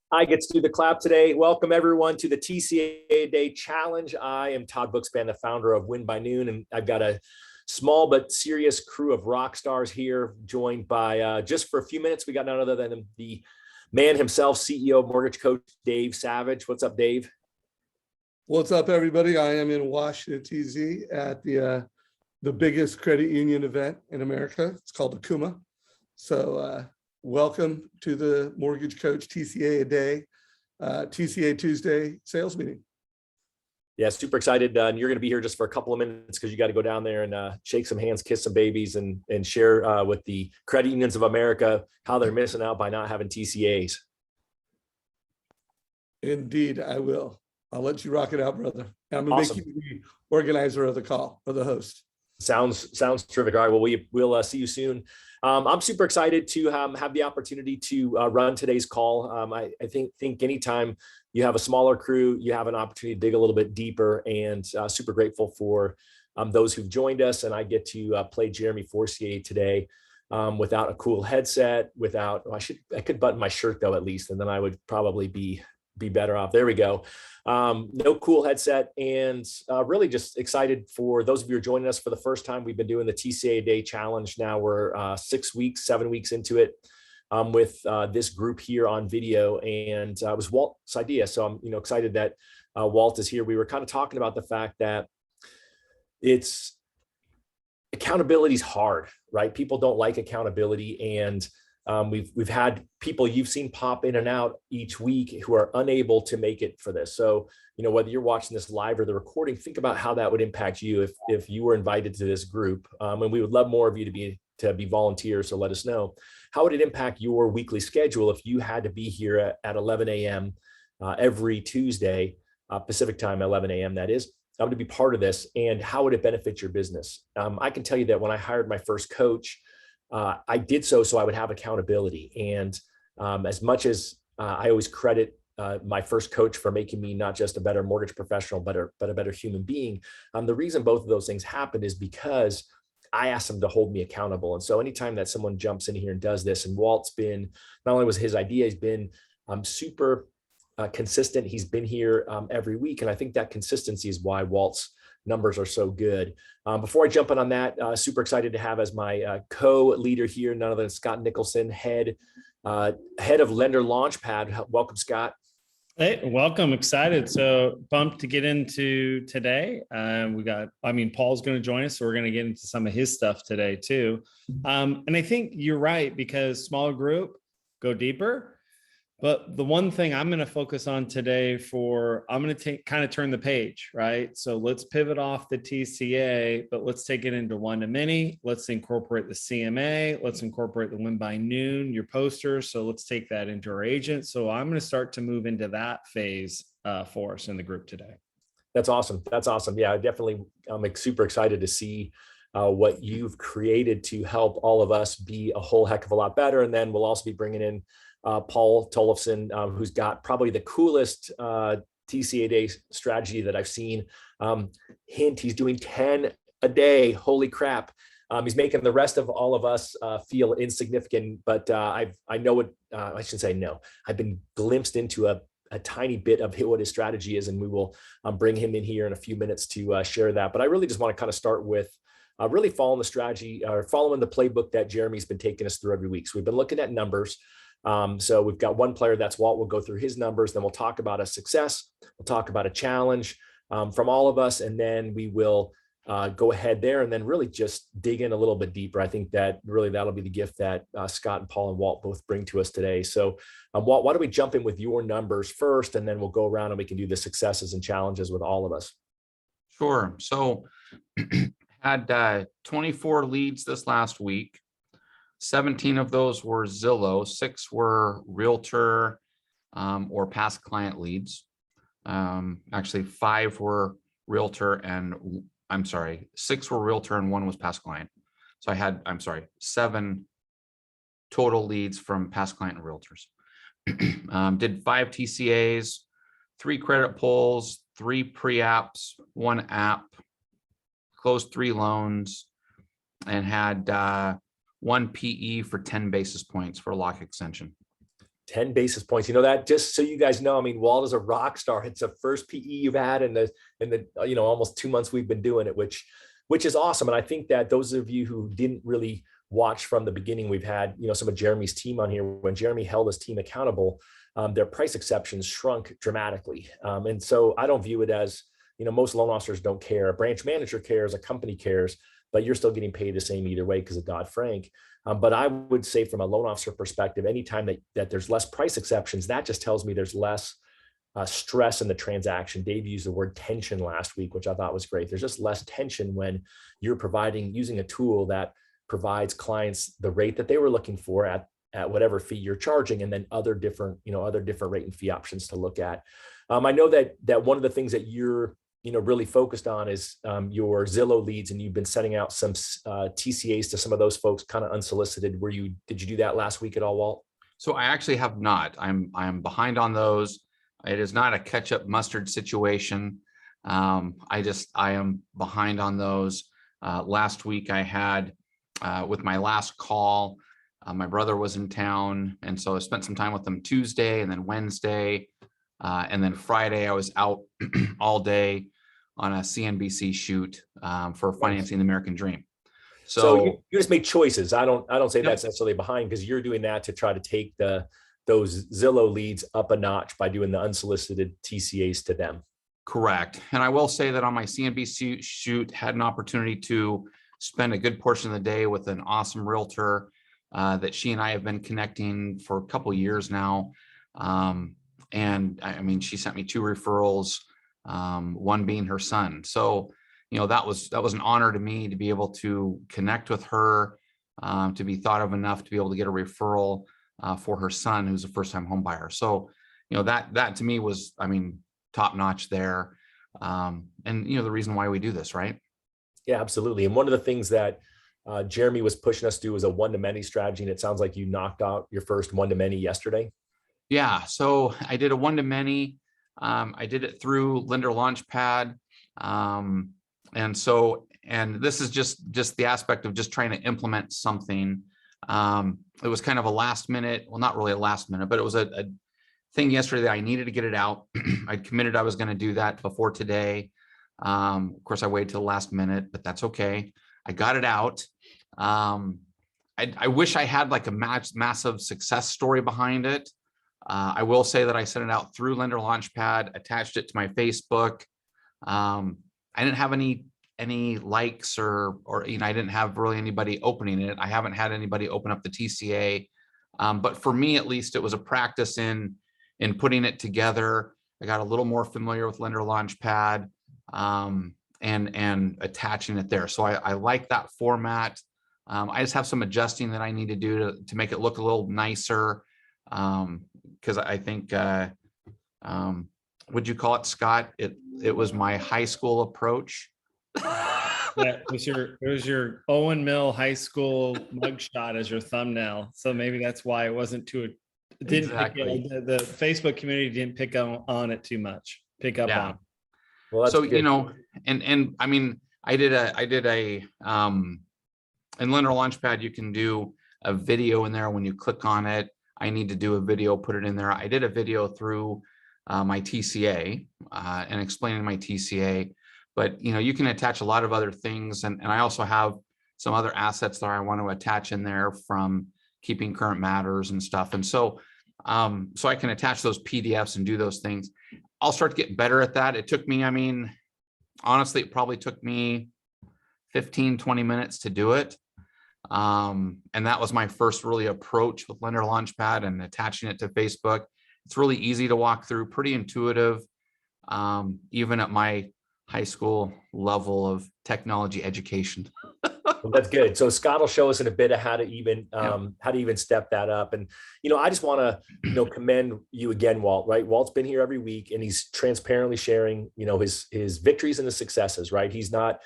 I get to do the clap today. Welcome everyone to the TCA Day Challenge. I am Todd Bookspan, the founder of Win by Noon, and I've got a small but serious crew of rock stars here, joined by just for a few minutes. We got none other than the man himself, CEO of Mortgage Coach Dave Savage. What's up, Dave? What's up, everybody? I am in Washington, D.C. at the biggest credit union event in America. It's called the CUMA. So welcome to the Mortgage Coach TCA a Day, TCA Tuesday sales meeting. Yeah, super excited. And you're going to be here just for a couple of minutes because you got to go down there and shake some hands, kiss some babies, and share with the credit unions of America how they're missing out by not having TCAs. Indeed, I will. I'll let you rock it out, brother. I'm going to Awesome. make you the organizer of the call, or the host. Sounds terrific. All right, well, we'll see you soon. I'm super excited to have the opportunity to run today's call. I think anytime you have a smaller crew, you have an opportunity to dig a little bit deeper, and super grateful for those who've joined us. And I get to play Jeremy Forcier today without a cool headset, I could button my shirt though, at least, and then I would probably be better off. There we go. No cool headset, and really just excited for those of you who are joining us for the first time. We've been doing the TCA Day Challenge. Now we're 7 weeks into it with this group here on video, and it was Walt's idea. So I'm excited that Walt is here. We were kind of talking about the fact that accountability is hard, right? People don't like accountability, and we've had people you've seen pop in and out each week who are unable to make it for this. So, whether you're watching this live or the recording, think about how that would impact you if you were invited to this group. And we would love more of you to be volunteers. So let us know. How would it impact your weekly schedule if you had to be here at 11 a.m. Every Tuesday, Pacific time, 11 a.m. that is, to be part of this, and how would it benefit your business? I can tell you that when I hired my first coach, I did so I would have accountability. And as much as I always credit my first coach for making me not just a better mortgage professional, but a better human being, the reason both of those things happened is because I asked them to hold me accountable. And so anytime that someone jumps in here and does this, and Walt's been, not only was his idea, he's been super consistent. He's been here every week. And I think that consistency is why Walt's numbers are so good. Before I jump in on that, super excited to have as my co-leader here, none other than Scott Nicholson, head of Lender Launchpad. Welcome, Scott. Hey, welcome. Excited. So pumped to get into today. Paul's going to join us, so we're going to get into some of his stuff today too. And I think you're right, because smaller group, go deeper. But the one thing I'm going to focus on today I'm going to kind of turn the page, right? So let's pivot off the TCA, but let's take it into one-to-many. Let's incorporate the CMA. Let's incorporate the Win by Noon, your posters. So let's take that into our agent. So I'm going to start to move into that phase for us in the group today. That's awesome. Yeah, definitely. I'm super excited to see what you've created to help all of us be a whole heck of a lot better. And then we'll also be bringing in Paul Tollefson, who's got probably the coolest TCA Day strategy that I've seen. Hint, he's doing 10 a day. Holy crap. He's making the rest of all of us feel insignificant, but I shouldn't say no. I've been glimpsed into a tiny bit of what his strategy is, and we will bring him in here in a few minutes to share that. But I really just want to kind of start with really following the strategy, or following the playbook that Jeremy's been taking us through every week. So we've been looking at numbers. So we've got one player, that's Walt. We'll go through his numbers, then we'll talk about a success. We'll talk about a challenge from all of us, and then we will go ahead there and then really just dig in a little bit deeper. I think that really that'll be the gift that Scott and Paul and Walt both bring to us today. So Walt, why don't we jump in with your numbers first, and then we'll go around and we can do the successes and challenges with all of us. Sure. So had 24 leads this last week. 17 of those were Zillow, 6 were realtor or past client leads. Actually, 5 were realtor and 6 were realtor and 1 was past client. So I had, 7 total leads from past client and realtors. Did 5 TCAs, 3 credit pulls, 3 pre-apps, 1 app, closed 3 loans, and had 1 PE for 10 basis points for a lock extension. 10 basis points. That, just so you guys know, I mean, Walt is a rock star. It's the first PE you've had in the almost 2 months we've been doing it, which is awesome. And I think that those of you who didn't really watch from the beginning, we've had, some of Jeremy's team on here. When Jeremy held his team accountable, their price exceptions shrunk dramatically. And so I don't view it as, most loan officers don't care. A branch manager cares, a company cares, but you're still getting paid the same either way because of Dodd-Frank. But I would say from a loan officer perspective, anytime that there's less price exceptions, that just tells me there's less stress in the transaction. Dave used the word tension last week, which I thought was great. There's just less tension when you're using a tool that provides clients the rate that they were looking for at whatever fee you're charging, and then other different rate and fee options to look at. I know that one of the things that you're really focused on is your Zillow leads, and you've been sending out some TCAs to some of those folks kind of unsolicited. Did you do that last week at all, Walt? So I actually have not. I'm behind on those. It is not a ketchup mustard situation. I am behind on those. Last week I had with my last call, my brother was in town, and so I spent some time with him Tuesday and then Wednesday, and then Friday I was out all day on a CNBC shoot for Financing the American Dream. So you just made choices. I don't say that's necessarily behind, because you're doing that to try to take those Zillow leads up a notch by doing the unsolicited TCAs to them. Correct. And I will say that on my CNBC shoot, had an opportunity to spend a good portion of the day with an awesome realtor that she and I have been connecting for a couple of years now. And I mean, she sent me 2 referrals, one being her son. So, that was an honor to me to be able to connect with her, to be thought of enough to be able to get a referral for her son, who's a first-time home buyer. So, that to me was, top notch there. And, the reason why we do this, right? Yeah, absolutely. And one of the things that Jeremy was pushing us to do was a one-to-many strategy. And it sounds like you knocked out your first one-to-many yesterday. Yeah. So I did a one-to-many. I did it through Lender Launchpad. And this is just the aspect of just trying to implement something. It was kind of a last minute, well, not really a last minute, but it was a thing yesterday that I needed to get it out. I'd committed I was going to do that before today. Of course, I waited till the last minute, but that's okay. I got it out. I wish I had like a massive success story behind it. I will say that I sent it out through Lender Launchpad, attached it to my Facebook. I didn't have any likes or I didn't have really anybody opening it. I haven't had anybody open up the TCA. But for me, at least, it was a practice in putting it together. I got a little more familiar with Lender Launchpad and attaching it there. So I like that format. I just have some adjusting that I need to do to make it look a little nicer. Because I think, would you call it, Scott? It was my high school approach. Yeah, it was your Owen Mill High School mugshot as your thumbnail. So maybe that's why it wasn't too. Exactly. The Facebook community didn't pick on it too much. Pick up on. Well, that's so good. and I mean, I did a in Lender Launchpad, you can do a video in there when you click on it. I need to do a video, put it in there. I did a video through my TCA and explaining my TCA, but you can attach a lot of other things. And I also have some other assets that I want to attach in there from keeping current matters and stuff. And so I can attach those PDFs and do those things. I'll start to get better at that. It took me, honestly, it probably took me 15, 20 minutes to do it. And that was my first really approach with Lender Launchpad and attaching it to Facebook. It's really easy to walk through, pretty intuitive, even at my high school level of technology education. Well, that's good. So Scott will show us in a bit of how to even step that up. And, I just want to, commend you again, Walt, right? Walt's been here every week and he's transparently sharing, his victories and his successes, right? He's not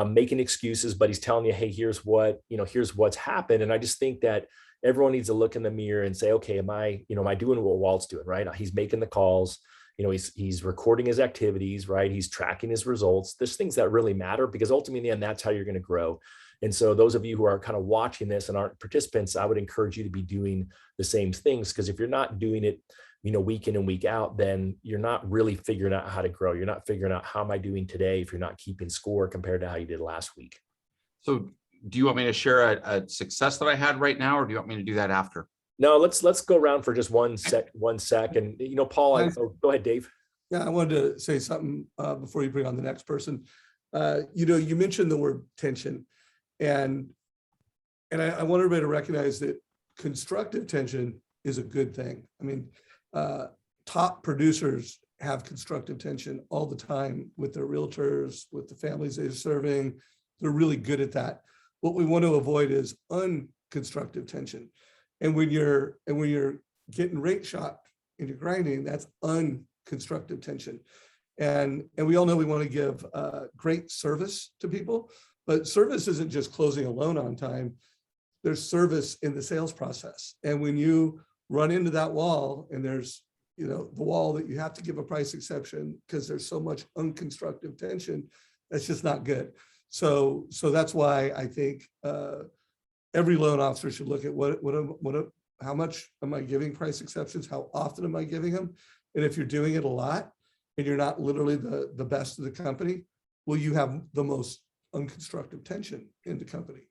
making excuses, but he's telling you, hey, here's what's happened. And I just think that everyone needs to look in the mirror and say, okay, am I doing what Walt's doing, right? He's making the calls, he's recording his activities, right? He's tracking his results. There's things that really matter, because ultimately in the end, that's how you're going to grow. And so those of you who are kind of watching this and aren't participants, I would encourage you to be doing the same things, because if you're not doing it, week in and week out, then you're not really figuring out how to grow. You're not figuring out, how am I doing today, if you're not keeping score compared to how you did last week. So do you want me to share a success that I had right now, or do you want me to do that after? No, let's go around for just one sec. And Paul, go ahead, Dave. Yeah, I wanted to say something before you bring on the next person. You mentioned the word tension, and I want everybody to recognize that constructive tension is a good thing. I mean, top producers have constructive tension all the time with their realtors, with the families they're serving. They're really good at that. What we want to avoid is unconstructive tension. And when you're getting rate shocked and you're grinding, that's unconstructive tension. And we all know we want to give great service to people, but service isn't just closing a loan on time. There's service in the sales process. And when you run into that wall, and there's the wall that you have to give a price exception because there's so much unconstructive tension, that's just not good. So that's why I think every loan officer should look at how much am I giving price exceptions? How often am I giving them? And if you're doing it a lot and you're not literally the best of the company, well, you have the most unconstructive tension in the company.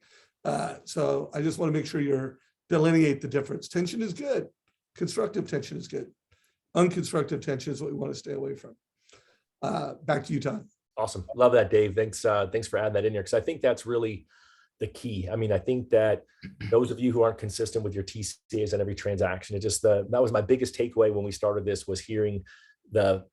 So I just want to make sure you're delineate the difference. Tension is good. Constructive tension is good. Unconstructive tension is what we want to stay away from. Back to you, Todd. Awesome. Love that, Dave. Thanks for adding that in here, because I think that's really the key. I mean, I think that those of you who aren't consistent with your TCAs on every transaction, that was my biggest takeaway when we started this, was hearing the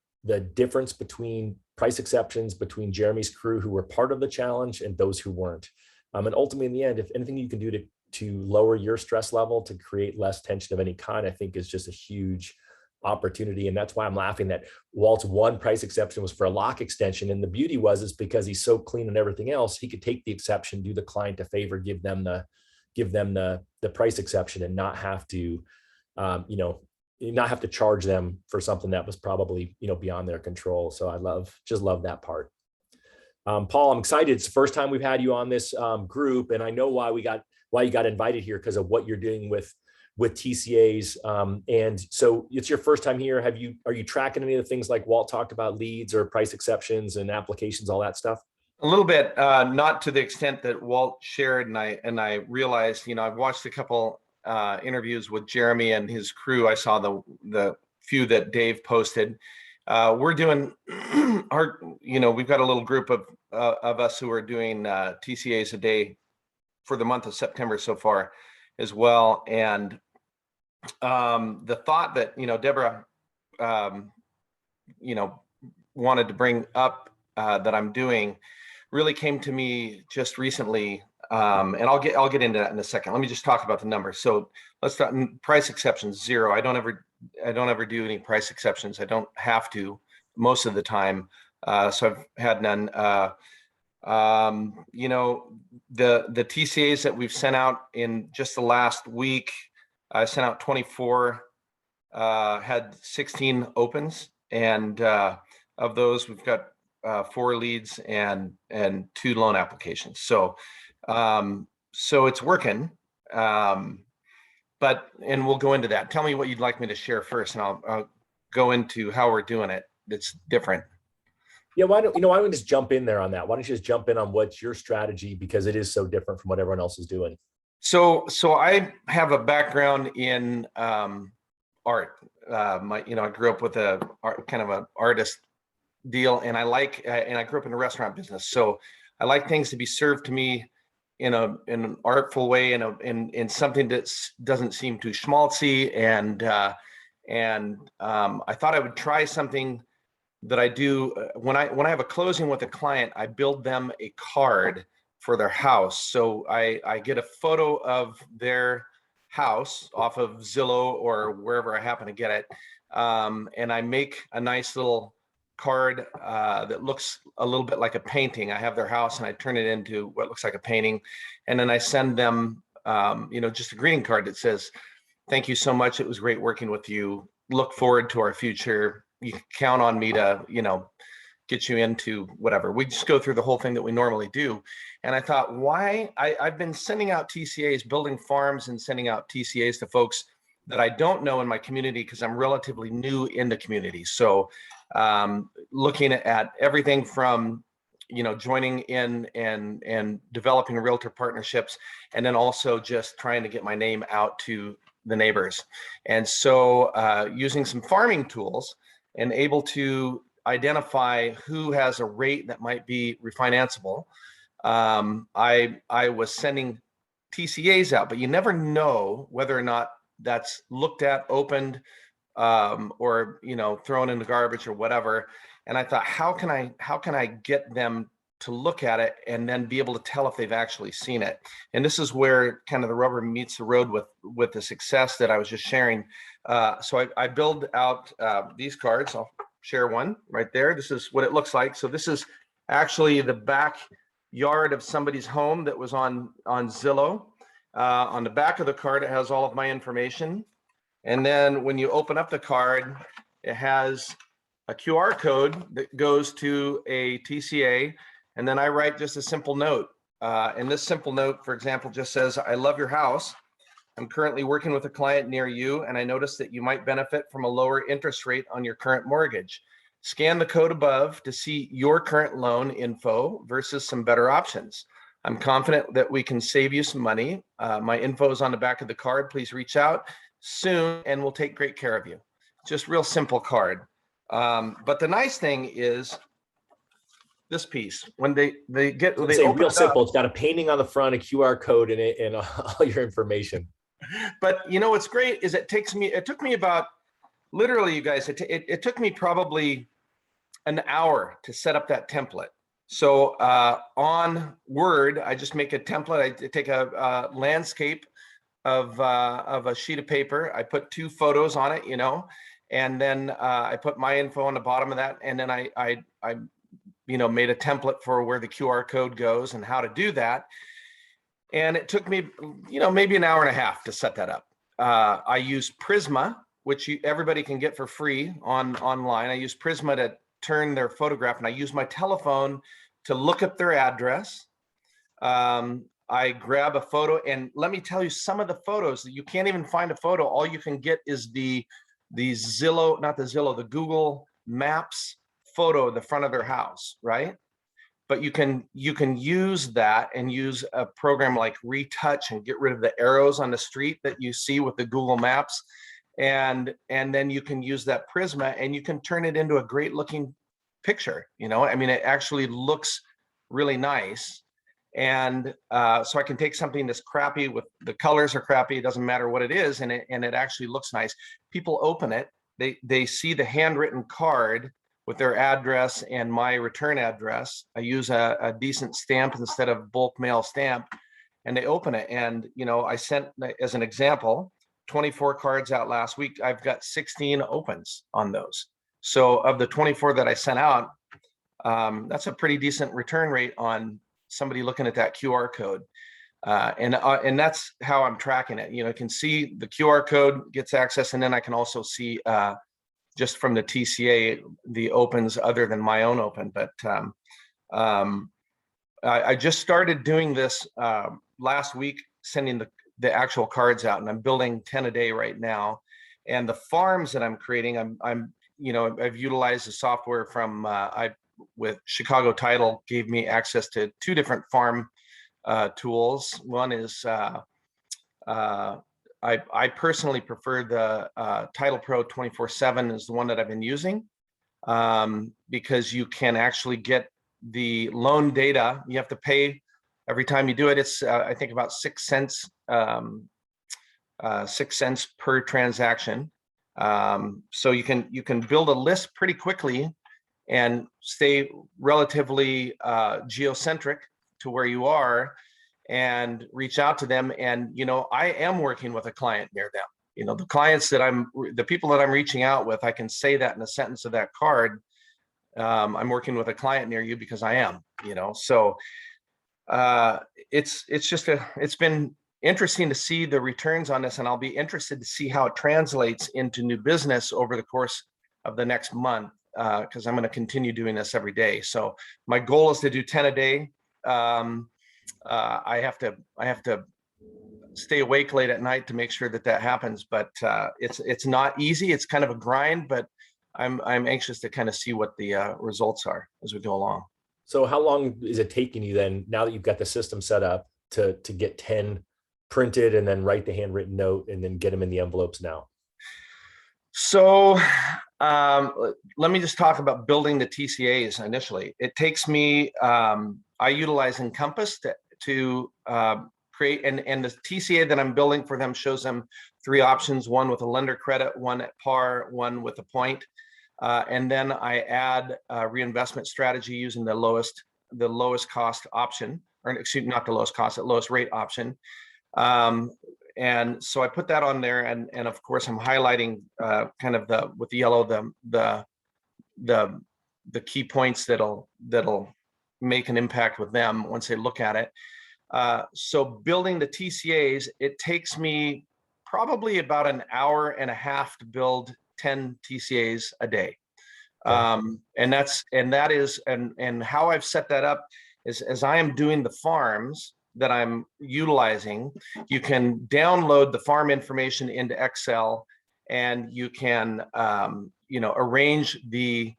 difference between price exceptions between Jeremy's crew who were part of the challenge and those who weren't. And ultimately, in the end, if anything you can do to lower your stress level, to create less tension of any kind, I think is just a huge opportunity. And that's why I'm laughing that Walt's one price exception was for a lock extension. And the beauty is because he's so clean and everything else, he could take the exception, do the client a favor, give them the price exception, and not have to, not have to charge them for something that was probably, beyond their control. So I just love that part. Paul, I'm excited. It's the first time we've had you on this group, and I know why you got invited here, because of what you're doing with TCAs. And so it's your first time here. Are you tracking any of the things like Walt talked about, leads or price exceptions and applications, all that stuff? A little bit, not to the extent that Walt shared. And I realized, I've watched a couple interviews with Jeremy and his crew. I saw the few that Dave posted. We're doing we've got a little group of us who are doing TCAs a day for the month of September so far as well. And the thought that, Deborah, wanted to bring up that I'm doing really came to me just recently. And I'll get into that in a second. Let me just talk about the numbers. So let's start. Price exceptions, 0. I don't ever do any price exceptions. I don't have to most of the time. So I've had none. The TCAs that we've sent out in just the last week, I sent out 24, had 16 opens, and of those we've got 4 leads and 2 loan applications. So it's working. But we'll go into that. Tell me what you'd like me to share first, and I'll go into how we're doing it. It's different. Yeah, why don't we just jump in there on that? Why don't you just jump in on what's your strategy, because it is so different from what everyone else is doing? So I have a background in art. I grew up with kind of an artist deal, and I grew up in the restaurant business. So I like things to be served to me in an artful way, in something that doesn't seem too schmaltzy. And I thought I would try something that I do when I have a closing with a client. I build them a card for their house. So I get a photo of their house off of Zillow or wherever I happen to get it, and I make a nice little card that looks a little bit like a painting. I have their house and I turn it into what looks like a painting, and then I send them just a greeting card that says, "Thank you so much. It was great working with you. Look forward to our future. You can count on me to get you into whatever. We just go through the whole thing that we normally do. And I thought, why? I've been sending out TCAs, building farms and sending out TCAs to folks that I don't know in my community because I'm relatively new in the community. So looking at everything from, joining in and developing realtor partnerships, and then also just trying to get my name out to the neighbors. And so using some farming tools and able to identify who has a rate that might be refinanceable. I was sending TCAs out, but you never know whether or not that's looked at, opened, or thrown in the garbage or whatever. And I thought, how can I get them to look at it and then be able to tell if they've actually seen it? And this is where kind of the rubber meets the road with the success that I was just sharing. So I build out these cards. I'll share one right there. This is what it looks like. So this is actually the backyard of somebody's home that was on Zillow. On the back of the card, it has all of my information. And then when you open up the card, it has a QR code that goes to a TCA. And then I write just a simple note. And this simple note, for example, just says, "I love your house. I'm currently working with a client near you, and I noticed that you might benefit from a lower interest rate on your current mortgage. Scan the code above to see your current loan info versus some better options. I'm confident that we can save you some money. My info is on the back of the card. Please reach out soon and we'll take great care of you." Just real simple card. But the nice thing is this piece, when they It's real simple. It's got a painting on the front, a QR code in it, and all your information. But what's great is it took me about, literally, you guys, it took me probably an hour to set up that template. So on Word, I just make a template. I take a landscape of a sheet of paper. I put 2 photos on it, and then I put my info on the bottom of that. And then I made a template for where the QR code goes and how to do that. And it took me, maybe an hour and a half to set that up. I use Prisma, which everybody can get for free online. I use Prisma to turn their photograph, and I use my telephone to look up their address. I grab a photo, and let me tell you, some of the photos that you can't even find a photo. All you can get is the Zillow, not the Zillow, the Google Maps photo of the front of their house, right? But you can use that and use a program like Retouch and get rid of the arrows on the street that you see with the Google Maps. And then you can use that Prisma and you can turn it into a great looking picture. It actually looks really nice. And so I can take something that's crappy, with the colors are crappy, it doesn't matter what it is, and it actually looks nice. People open it, they see the handwritten card with their address and my return address. I use a decent stamp instead of bulk mail stamp, and they open it. And I sent, as an example, 24 cards out last week. I've got 16 opens on those. So of the 24 that I sent out, that's a pretty decent return rate on somebody looking at that QR code. And that's how I'm tracking it. You can see the QR code gets access, and then I can also see just from the TCA, the opens other than my own open. But I just started doing this last week, sending the actual cards out, and I'm building 10 a day right now. And the farms that I'm creating, I've utilized the software from with Chicago Title, gave me access to 2 different farm tools. One is I personally prefer the Title Pro 24/7 is the one that I've been using, because you can actually get the loan data. You have to pay every time you do it. It's I think about 6 cents, 6 cents per transaction. So you can build a list pretty quickly and stay relatively geocentric to where you are, and reach out to them. And I am working with a client near them. The people that I'm reaching out with, I can say that in a sentence of that card. I'm working with a client near you because I am. So it's been interesting to see the returns on this, and I'll be interested to see how it translates into new business over the course of the next month. because I'm going to continue doing this every day. So my goal is to do 10 a day. I have to stay awake late at night to make sure that that happens, but it's not easy. It's kind of a grind, but I'm anxious to kind of see what the results are as we go along. So how long is it taking you then, now that you've got the system set up, to get 10 printed and then write the handwritten note and then get them in the envelopes now? So let me just talk about building the TCAs initially. It takes me, I utilize Encompass to create, and the TCA that I'm building for them shows them 3 options: one with a lender credit, one at par, one with a point. And then I add a reinvestment strategy using the lowest cost option, or excuse me, not the lowest cost, the lowest rate option. And so I put that on there, and of course I'm highlighting kind of with the yellow the key points that'll make an impact with them once they look at it. So building the TCAs, it takes me probably about an hour and a half to build 10 TCAs a day. And how I've set that up is, as I am doing the farms that I'm utilizing, you can download the farm information into Excel, and you can arrange the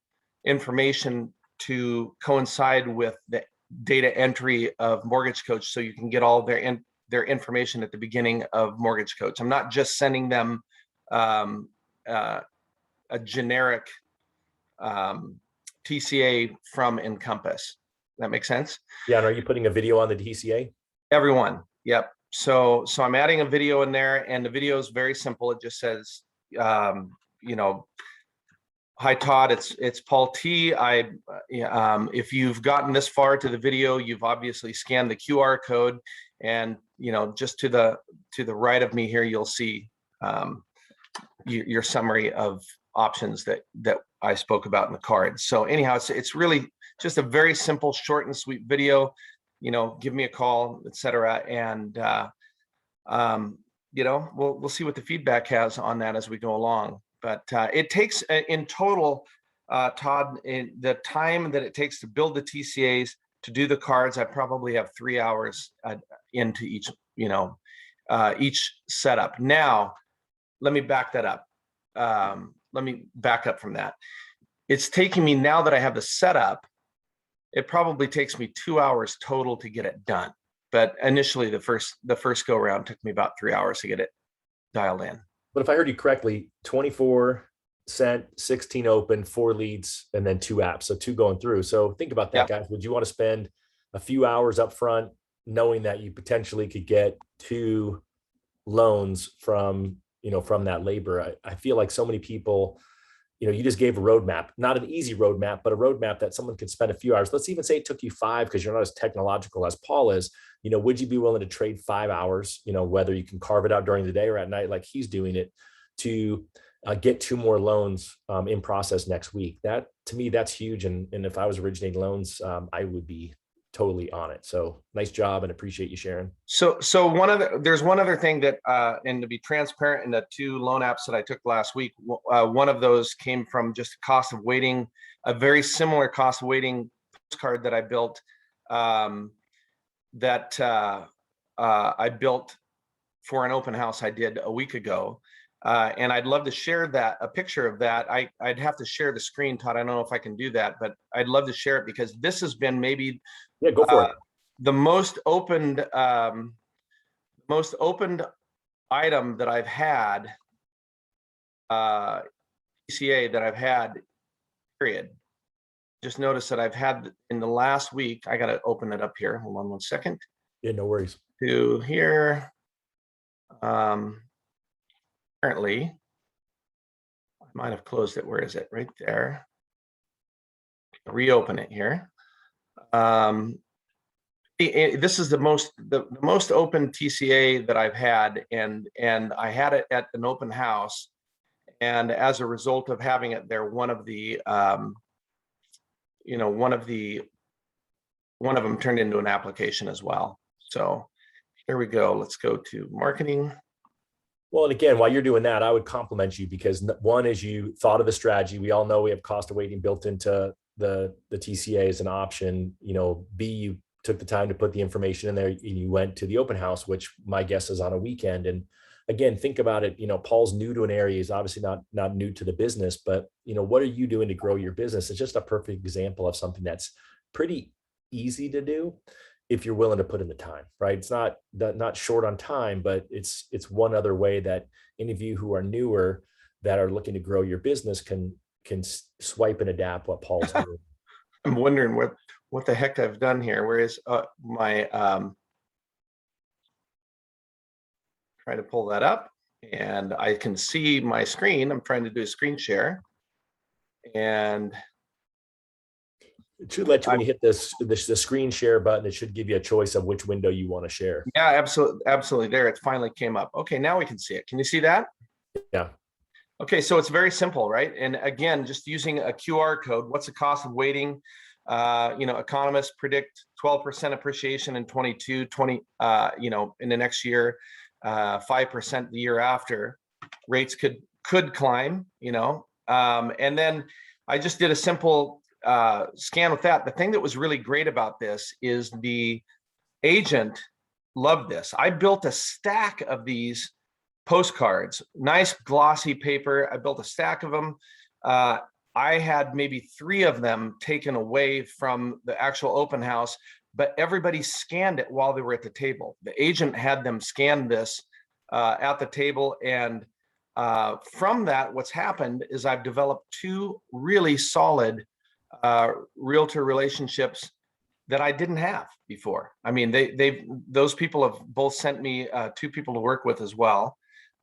information to coincide with the data entry of Mortgage Coach, so you can get all their information at the beginning of Mortgage Coach. I'm not just sending them a generic TCA from Encompass. That makes sense? Yeah, and are you putting a video on the TCA? Everyone. Yep. So I'm adding a video in there, and the video is very simple. It just says, hi Todd, it's Paul T. If you've gotten this far to the video, you've obviously scanned the QR code, and just to the right of me here, you'll see your summary of options that I spoke about in the card. So anyhow, it's really just a very simple, short and sweet video. Give me a call, etc. And we'll see what the feedback has on that as we go along. But it takes, in total, Todd, in the time that it takes to build the TCAs, to do the cards, I probably have 3 hours into each setup. Now, let me back that up. Let me back up from that. It's taking me, now that I have the setup, it probably takes me 2 hours total to get it done. But initially, the first go around took me about 3 hours to get it dialed in. But if I heard you correctly, 24 sent, 16 open, 4 leads, and then 2 apps. So 2 going through. So think about that, guys. Would you want to spend a few hours up front knowing that you potentially could get 2 loans from that labor? I feel like so many people, you just gave a roadmap, not an easy roadmap, but a roadmap that someone could spend a few hours. Let's even say it took you 5, because you're not as technological as Paul is. Would you be willing to trade 5 hours, whether you can carve it out during the day or at night, like he's doing it, to get 2 more loans in process next week? That, to me, that's huge. And if I was originating loans, I would be totally on it. So nice job, and appreciate you sharing. So there's one other thing that, and to be transparent, in the 2 loan apps that I took last week, one of those came from just cost of waiting, a very similar cost of waiting postcard that I built, that I built for an open house I did a week ago. And I'd love to share a picture of that. I'd have to share the screen, Todd. I don't know if I can do that, but I'd love to share it, because this has been maybe go for it. The most opened item that I've had, TCA that I've had, period. Just notice that I've had in the last week, I got to open it up here. Hold on one second. Yeah, no worries. To here. Apparently, I might have closed it. Where is it? Right there. Reopen it here. This is the most open TCA that I've had, and I had it at an open house, and as a result of having it there, one of them turned into an application as well. So here we go. Let's go to marketing. Well, and again, while you're doing that, I would compliment you because one is you thought of the strategy. We all know we have cost of waiting built into the TCA as an option. B, you took the time to put the information in there and you went to the open house, which my guess is on a weekend. And again, think about it. Paul's new to an area. He's obviously not new to the business, but what are you doing to grow your business? It's just a perfect example of something that's pretty easy to do if you're willing to put in the time, right? It's not short on time, but it's one other way that any of you who are newer that are looking to grow your business can swipe and adapt what Paul's doing. I'm wondering what the heck I've done here. Where is my trying to pull that up, and I can see my screen. I'm trying to do a screen share, and it should let you, when you hit the screen share button, it should give you a choice of which window you want to share. yeah, absolutely. There, it finally came up. Okay, now we can see it. Can you see that? Yeah. Okay, so it's very simple, right? And again, just using a QR code. What's the cost of waiting? Economists predict 12% appreciation in 22, 20, in the next year, 5% the year after. Rates could climb, and then I just did a simple scan with that. The thing that was really great about this is the agent loved this. I built a stack of these postcards, nice glossy paper. I built a stack of them. I had maybe 3 of them taken away from the actual open house, but everybody scanned it while they were at the table. The agent had them scan this at the table. And from that, what's happened is I've developed 2 really solid realtor relationships that I didn't have before. I mean, those people have both sent me 2 people to work with as well.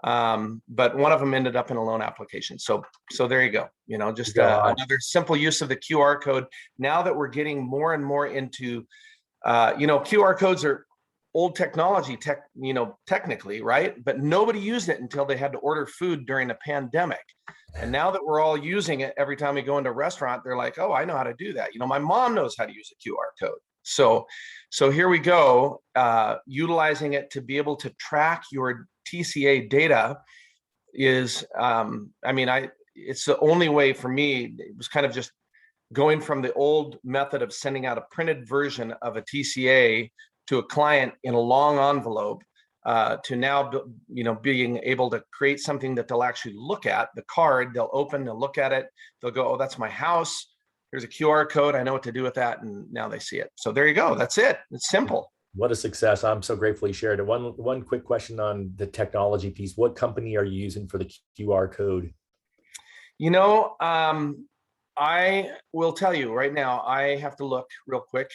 But one of them ended up in a loan application. So there you go. Just another simple use of the QR code. Now that we're getting more and more into, QR codes are old technology, technically, right? But nobody used it until they had to order food during a pandemic. And now that we're all using it every time we go into a restaurant, they're like, oh, I know how to do that. My mom knows how to use a QR code. So here we go, utilizing it to be able to track your TCA data is, it's the only way for me. It was kind of just going from the old method of sending out a printed version of a TCA to a client in a long envelope, to now, being able to create something that they'll actually look at, the card, they'll open, they'll look at it, they'll go, oh, that's my house. Here's a QR code. I know what to do with that. And now they see it. So there you go. That's it. It's simple. What a success. I'm so grateful you shared it. One quick question on the technology piece. What company are you using for the QR code? I will tell you right now, I have to look real quick.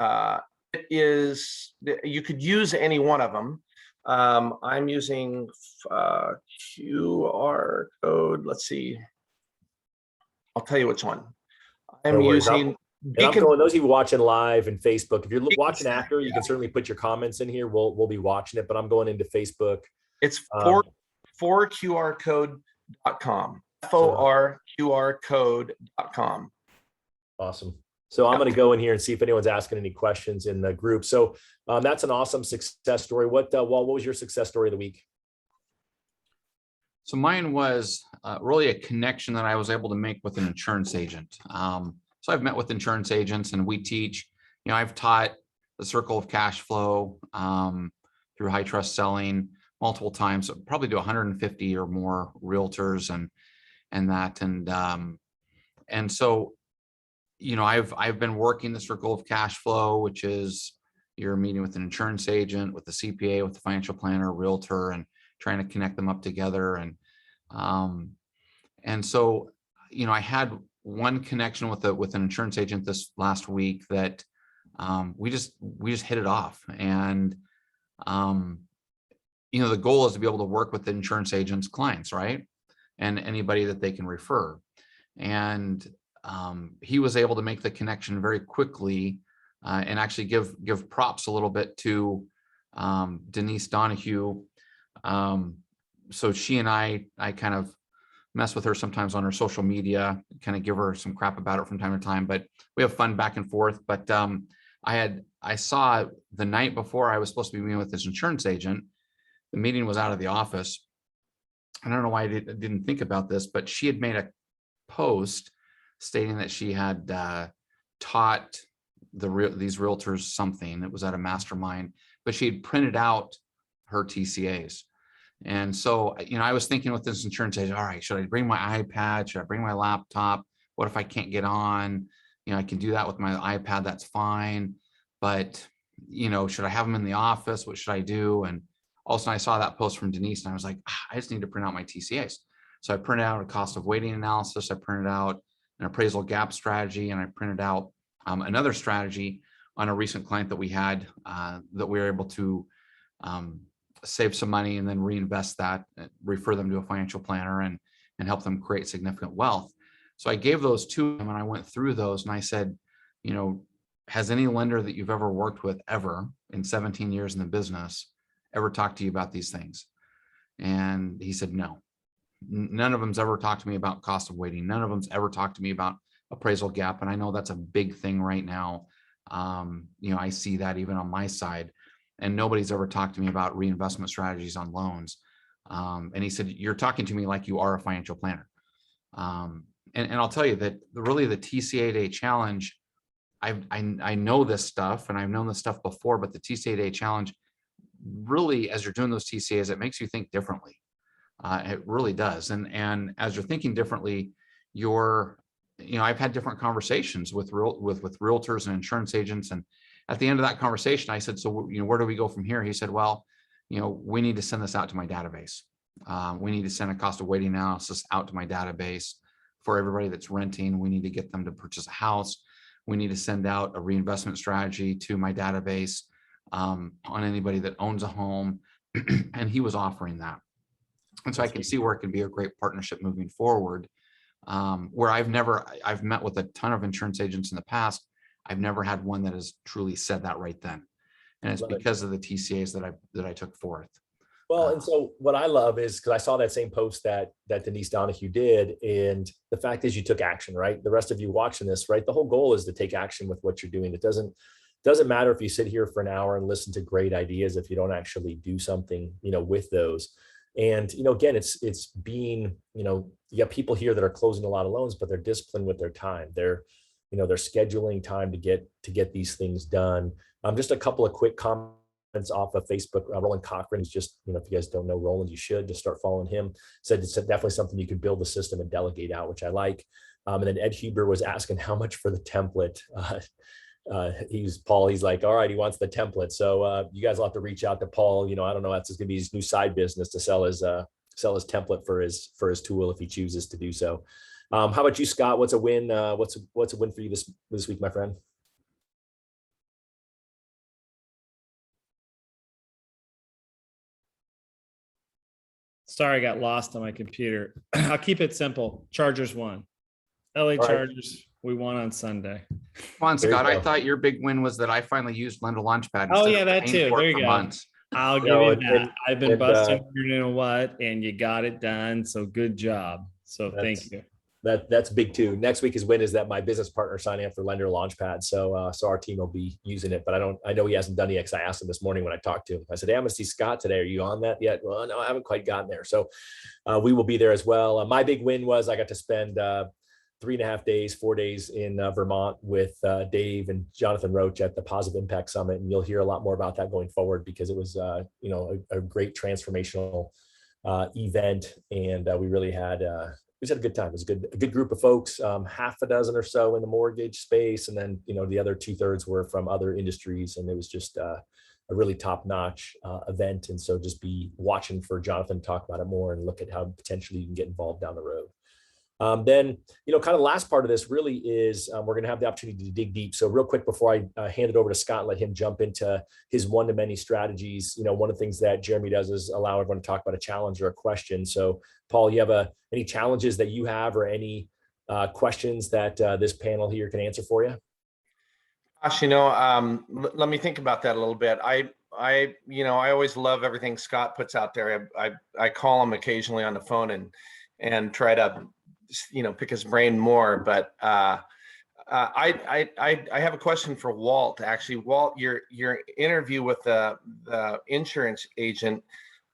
It is, you could use any one of them. I'm using QR code. Let's see. I'll tell you which one. I'm using Beacon. I'm going, those of you watching live and Facebook, if you're watching after, you can certainly put your comments in here. We'll be watching it, but I'm going into Facebook. It's forqrcode.com. forqrcode.com. Awesome. So I'm going to go in here and see if anyone's asking any questions in the group. So that's an awesome success story. What was your success story of the week? So mine was really a connection that I was able to make with an insurance agent. So I've met with insurance agents and we teach, I've taught the circle of cash flow through high trust selling multiple times, probably to 150 or more realtors and so, I've been working the circle of cash flow, which is you're meeting with an insurance agent, with the CPA, with the financial planner, realtor, and trying to connect them up together. And so, I had one connection with an insurance agent this last week that we just hit it off. And the goal is to be able to work with the insurance agent's clients, right? And anybody that they can refer. And he was able to make the connection very quickly and actually give props a little bit to Denise Donahue. So she and I kind of mess with her sometimes on her social media, kind of give her some crap about it from time to time, but we have fun back and forth. But I saw the night before I was supposed to be meeting with this insurance agent, the meeting was out of the office. I don't know why I didn't think about this, but she had made a post stating that she had taught these realtors something. It was at a mastermind, but she had printed out her TCAs. And so, I was thinking with this insurance agent, all right, should I bring my iPad? Should I bring my laptop? What if I can't get on? I can do that with my iPad. That's fine. But, should I have them in the office? What should I do? And also I saw that post from Denise and I was like, I just need to print out my TCAs. So I printed out a cost of waiting analysis. I printed out an appraisal gap strategy, and I printed out another strategy on a recent client that we had that we were able to save some money and then reinvest that, refer them to a financial planner, and help them create significant wealth. So I gave those to him and I went through those and I said, has any lender that you've ever worked with ever in 17 years in the business ever talked to you about these things? And he said, no. None of them's ever talked to me about cost of waiting. None of them's ever talked to me about appraisal gap. And I know that's a big thing right now. I see that even on my side, and nobody's ever talked to me about reinvestment strategies on loans. And he said, you're talking to me like you are a financial planner. And I'll tell you that really the TCA Day Challenge, I know this stuff and I've known this stuff before, but the TCA Day Challenge really, as you're doing those TCAs, it makes you think differently. It really does. And as you're thinking differently, I've had different conversations with realtors and insurance agents. And at the end of that conversation, I said, so, where do we go from here? He said, well, we need to send this out to my database. We need to send a cost of waiting analysis out to my database for everybody that's renting. We need to get them to purchase a house. We need to send out a reinvestment strategy to my database on anybody that owns a home. And he was offering that. And so I can see where it can be a great partnership moving forward, where I've met with a ton of insurance agents in the past. I've never had one that has truly said that right then. And it's because of the TCAs that I took forth. Well, and so what I love is, because I saw that same post that Denise Donahue did, and the fact is you took action, right? The rest of you watching this, right? The whole goal is to take action with what you're doing. It doesn't matter if you sit here for an hour and listen to great ideas if you don't actually do something, with those. And, again, it's being, you got people here that are closing a lot of loans, but they're disciplined with their time. They're scheduling time to get these things done. Just a couple of quick comments off of Facebook. Roland Cochran is just, if you guys don't know Roland, you should just start following him. Said it's definitely something you could build the system and delegate out, which I like. And then Ed Huber was asking how much for the template. He's like, all right, he wants the template. So you guys will have to reach out to Paul. I don't know, that's going to be his new side business to sell his template for his tool if he chooses to do so. How about you, Scott? What's a win? What's a win for you this week, my friend? Sorry, I got lost on my computer. I'll keep it simple. Chargers won. LA Chargers, we won on Sunday. Come on, Scott. I thought your big win was that I finally used Lender Launchpad. Oh, yeah, that too. There you go. Months. I'll give you that. I've been busting and you got it done. So good job. So thank you. That's big too. Next week is that my business partner signing up for Lender Launchpad. So our team will be using it, but I know he hasn't done it yet, because I asked him this morning when I talked to him. I said, hey, I'm going to see Scott today. Are you on that yet? Well, no, I haven't quite gotten there. So we will be there as well. My big win was I got to spend 3.5 days, 4 days in Vermont with Dave and Jonathan Roach at the Positive Impact Summit. And you'll hear a lot more about that going forward, because it was, a great transformational event. And we really had, we just had a good time. It was a good group of folks, half a dozen or so in the mortgage space. And then, the other 2/3 were from other industries. And it was just a really top-notch event. And so just be watching for Jonathan to talk about it more and look at how potentially you can get involved down the road. Then, kind of the last part of this really is we're going to have the opportunity to dig deep. So real quick, before I hand it over to Scott and let him jump into his one-to-many strategies, one of the things that Jeremy does is allow everyone to talk about a challenge or a question. So Paul, you have any challenges that you have or any questions that this panel here can answer for you? Gosh, let me think about that a little bit. I always love everything Scott puts out there. I call him occasionally on the phone and try to pick his brain more, but I have a question for Walt. Actually, Walt, your interview with the insurance agent,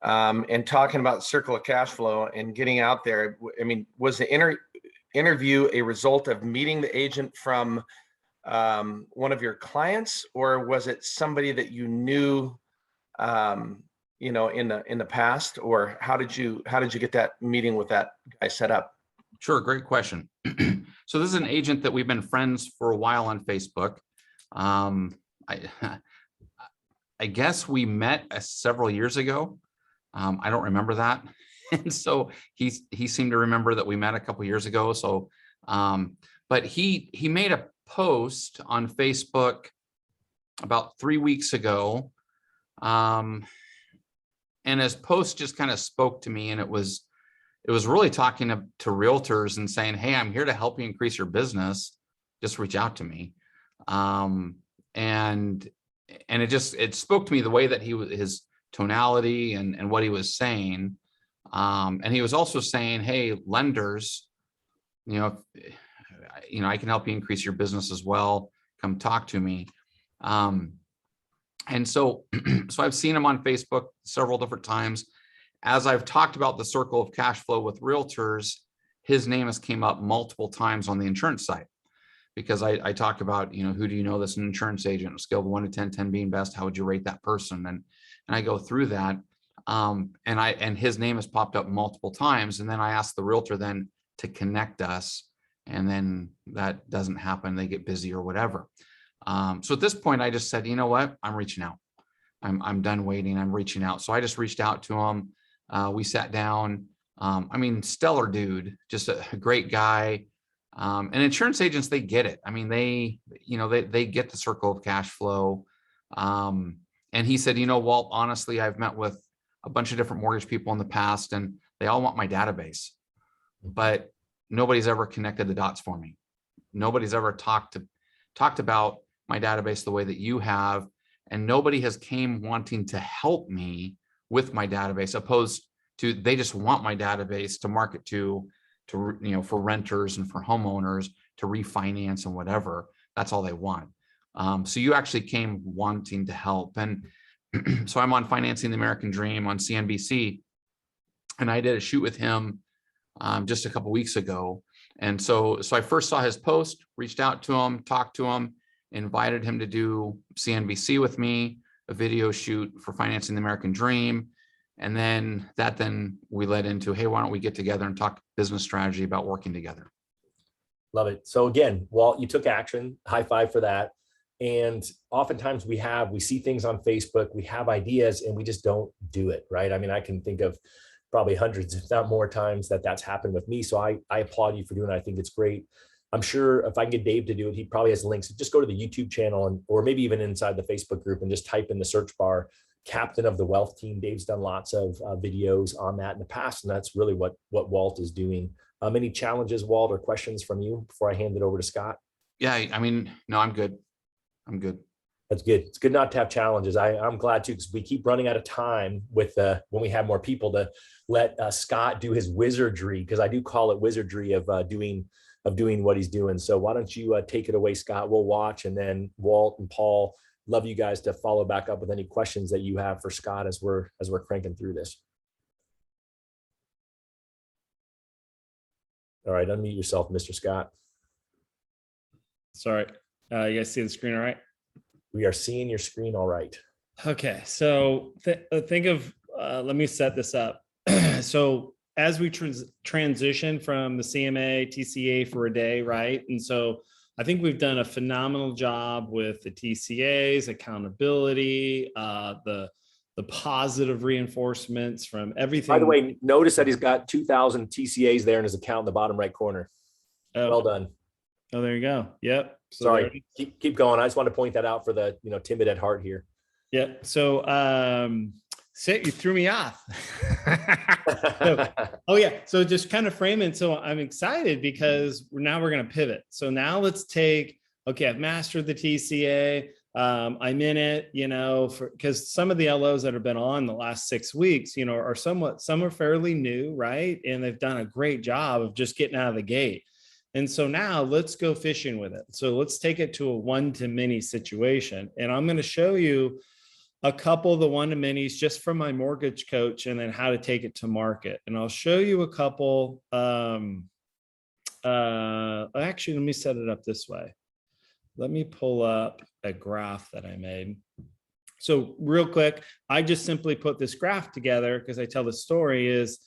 and talking about circle of cash flow and getting out there. I mean, was the interview a result of meeting the agent from one of your clients, or was it somebody that you knew, you know, in the past, or how did you get that meeting with that guy set up? Sure, great question. So this is an agent that we've been friends for a while on Facebook. I guess we met several years ago. I don't remember that. And so he seemed to remember that we met a couple years ago. So, but he made a post on Facebook about 3 weeks ago. And his post just kind of spoke to me, and it was really talking to realtors and saying, hey, I'm here to help you increase your business. Just reach out to me. And it spoke to me the way that his tonality and what he was saying. And he was also saying, hey, lenders, I can help you increase your business as well. Come talk to me. And so I've seen him on Facebook several different times. As I've talked about the circle of cash flow with realtors, his name has came up multiple times on the insurance side, because I talk about, who do you know that's an insurance agent, scale of 1 to 10, 10 being best, how would you rate that person? And I go through that. And his name has popped up multiple times. And then I ask the realtor then to connect us. And then that doesn't happen. They get busy or whatever. So at this point, I just said, you know what? I'm reaching out. I'm done waiting. I'm reaching out. So I just reached out to him. We sat down. Stellar dude, just a great guy. And insurance agents, they get it. I mean, they get the circle of cash flow. And he said, Walt, honestly, I've met with a bunch of different mortgage people in the past, and they all want my database, but nobody's ever connected the dots for me. Nobody's ever talked about my database the way that you have. And nobody has came wanting to help me with my database, opposed to they just want my database to market to for renters and for homeowners to refinance and whatever. That's all they want. So you actually came wanting to help. And so I'm on Financing the American Dream on CNBC, and I did a shoot with him just a couple weeks ago. And so I first saw his post, reached out to him, talked to him, invited him to do CNBC with me, a video shoot for Financing the American Dream. And then we led into, hey, why don't we get together and talk business strategy about working together? Love it. So again, Walt, you took action. High five for that. And oftentimes we see things on Facebook, we have ideas, and we just don't do it, right? I mean, I can think of probably hundreds, if not more times that's happened with me. So I applaud you for doing it. I think it's great. I'm sure if I can get Dave to do it, he probably has links. Just go to the YouTube channel or maybe even inside the Facebook group and just type in the search bar, Captain of the Wealth Team. Dave's done lots of videos on that in the past, and that's really what Walt is doing. Any challenges, Walt, or questions from you before I hand it over to Scott? Yeah, no, I'm good. That's good. It's good not to have challenges. I'm glad too, because we keep running out of time with when we have more people to let Scott do his wizardry, because I do call it wizardry of doing what he's doing. So why don't you take it away, Scott? We'll watch, and then Walt and Paul, love you guys to follow back up with any questions that you have for Scott as we're cranking through this. All right, unmute yourself, Mr. Scott. Sorry. You guys see the screen all right? We are seeing your screen all right. Okay, so think of, let me set this up. So as we transition from the CMA, TCA for a day, right? And so I think we've done a phenomenal job with the TCAs, accountability, the positive reinforcements from everything. By the way, notice that he's got 2,000 TCAs there in his account in the bottom right corner. Oh. Well done. Oh, there you go. Yep. So sorry, keep going. I just want to point that out for the timid at heart here. Yep. So you threw me off. So just kind of frame it. So I'm excited because now we're going to pivot. So now let's take, I've mastered the TCA. I'm in it, because some of the LOs that have been on the last 6 weeks, are some are fairly new, right? And they've done a great job of just getting out of the gate. And so now let's go fishing with it. So let's take it to a one-to-many situation. And I'm going to show you a couple of the one-to-manys just from my mortgage coach, and then how to take it to market. And I'll show you a couple. Actually, let me set it up this way. Let me pull up a graph that I made. So real quick, I just simply put this graph together because I tell the story is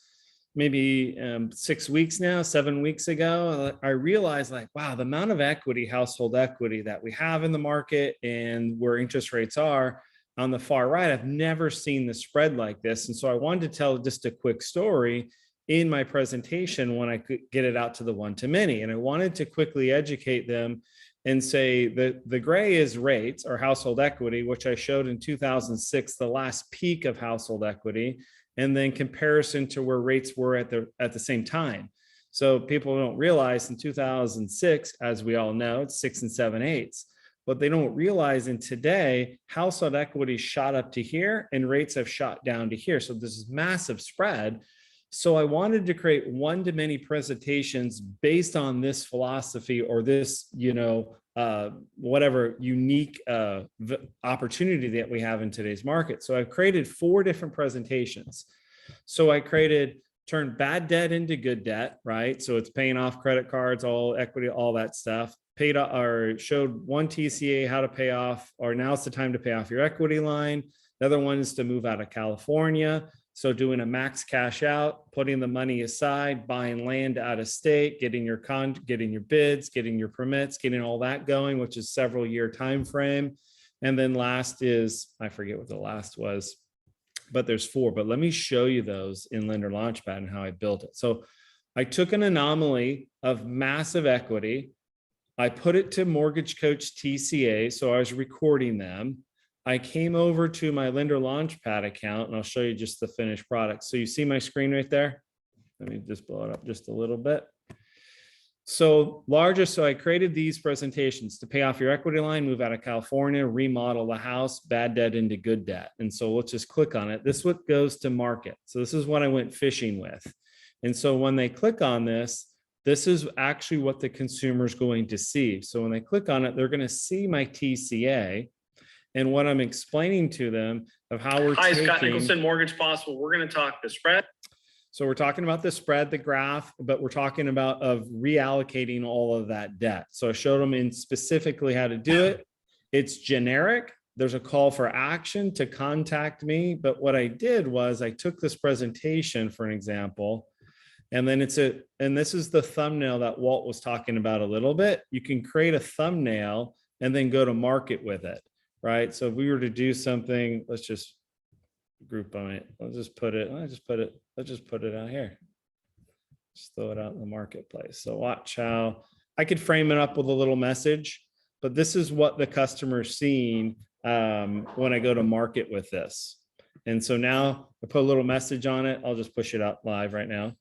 maybe 6 weeks now, 7 weeks ago, I realized like, wow, the amount of equity, household equity that we have in the market and where interest rates are on the far right, I've never seen the spread like this. And so I wanted to tell just a quick story in my presentation when I could get it out to the one-to-many. And I wanted to quickly educate them and say that the gray is rates or household equity, which I showed in 2006, the last peak of household equity, and then comparison to where rates were at the same time. So people don't realize in 2006, as we all know, it's 6 7/8. But they don't realize in today, household equity shot up to here and rates have shot down to here. So this is massive spread. So I wanted to create one-to-many presentations based on this philosophy or this, whatever unique opportunity that we have in today's market. So I've created 4 different presentations. So I created turn bad debt into good debt, right? So it's paying off credit cards, all equity, all that stuff. Paid or showed one TCA how to pay off, or now's the time to pay off your equity line. The other one is to move out of California. So doing a max cash out, putting the money aside, buying land out of state, getting your bids, getting your permits, getting all that going, which is several year time frame. And then last is, I forget what the last was, but there's 4. But let me show you those in Lender Launchpad and how I built it. So I took an anomaly of massive equity. I put it to Mortgage Coach TCA. So I was recording them. I came over to my Lender Launchpad account, and I'll show you just the finished product. So you see my screen right there? Let me just blow it up just a little bit. So I created these presentations to pay off your equity line, move out of California, remodel the house, bad debt into good debt. And so let's just click on it. This is what goes to market. So this is what I went fishing with. And so when they click on this, this is actually what the consumer is going to see. So when they click on it, they're going to see my TCA. And what I'm explaining to them of how we're Hi, Scott Nicholson, Mortgage Possible. We're going to talk the spread. So we're talking about the spread, the graph, but we're talking about of reallocating all of that debt. So I showed them in specifically how to do it. It's generic. There's a call for action to contact me. But what I did was I took this presentation, for an example, and then and this is the thumbnail that Walt was talking about a little bit. You can create a thumbnail and then go to market with it. Right. So if we were to do something, let's just group on it. Let's just put it out here. Just throw it out in the marketplace. So watch how I could frame it up with a little message, but this is what the customer's seeing when I go to market with this. And so now I put a little message on it. I'll just push it out live right now.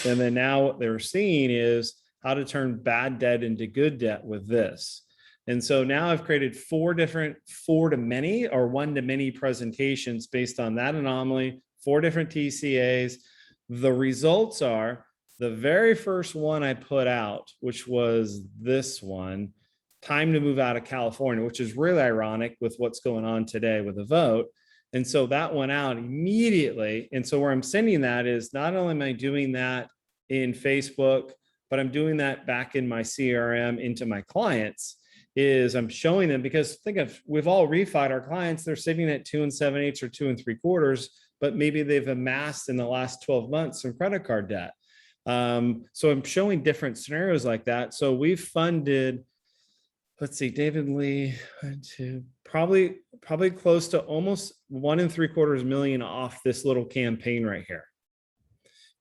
And then now what they're seeing is how to turn bad debt into good debt with this. And so now I've created 4 different 4-to-many or 1-to-many presentations based on that anomaly, 4 different TCAs. The results are the very first one I put out, which was this one, time to move out of California, which is really ironic with what's going on today with the vote. And so that went out immediately. And so where I'm sending that is not only am I doing that in Facebook, but I'm doing that back in my CRM into my clients. Is I'm showing them, because we've all refied our clients, they're sitting at 2 7/8 or 2 3/4, but maybe they've amassed in the last 12 months some credit card debt. So I'm showing different scenarios like that. So we've funded, let's see, David Lee, probably close to almost 1 3/4 million off this little campaign right here.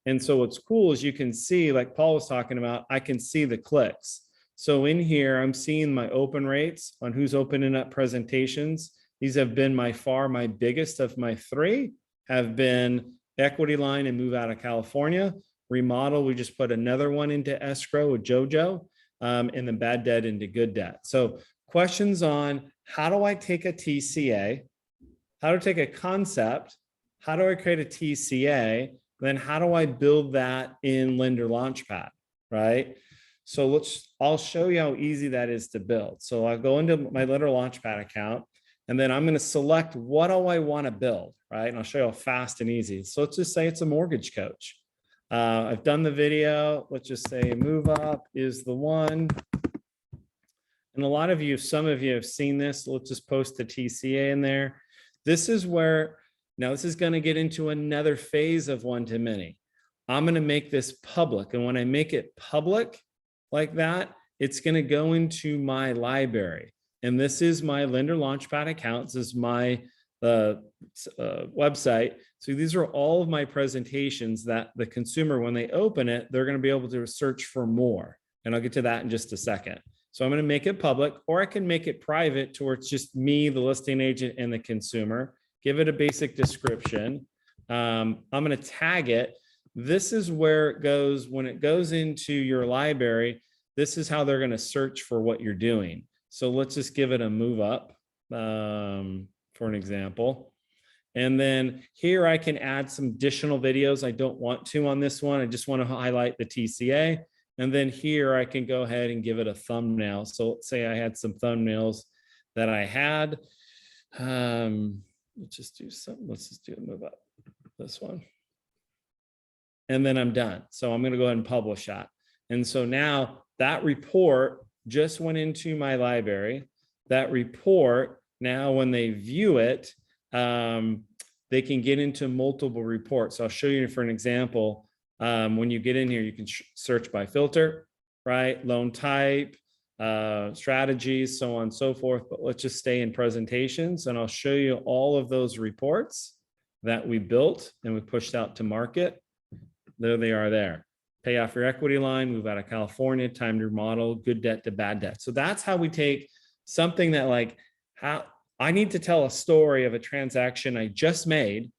And so what's cool is you can see, like Paul was talking about, I can see the clicks. So in here, I'm seeing my open rates on who's opening up presentations. These have been my biggest of my 3 have been equity line and move out of California. Remodel, we just put another one into escrow with JoJo, and then bad debt into good debt. So questions on how do I take a TCA, how to take a concept, how do I create a TCA, then how do I build that in Lender Launchpad, right? So I'll show you how easy that is to build. So I'll go into my Lender Launchpad account, And then I'm going to select what do I want to build, right? And I'll show you how fast and easy. So let's just say it's a mortgage coach. I've done the video. Let's just say move up is the one. And a lot of you, some of you have seen this. Let's just post the TCA in there. This is where, now this is going to get into another phase of one-to-many. I'm going to make this public. And when I make it public like that, it's going to go into my library. And this is my Lender Launchpad account. This is my website. So these are all of my presentations that the consumer, when they open it, they're going to be able to search for more. And I'll get to that in just a second. So I'm going to make it public, or I can make it private to where it's just me, the listing agent, and the consumer. Give it a basic description. I'm going to tag it. This is where it goes. When it goes into your library, this is how they're going to search for what you're doing. So let's just give it a move up for an example. And then here I can add some additional videos. I don't want to on this one. I just want to highlight the TCA. And then here I can go ahead and give it a thumbnail. So let's say I had some thumbnails that I had. Let's just do something. Let's just do a move up, this one. And then I'm done. So I'm going to go ahead and publish that. And so now that report just went into my library. That report, now when they view it, they can get into multiple reports. So I'll show you for an example. When you get in here, you can search by filter, right? Loan type, strategies, so on and so forth. But let's just stay in presentations, and I'll show you all of those reports that we built and we pushed out to market. There they are there. Pay off your equity line, move out of California, time to remodel, good debt to bad debt. So that's how we take something that, like, how I need to tell a story of a transaction I just made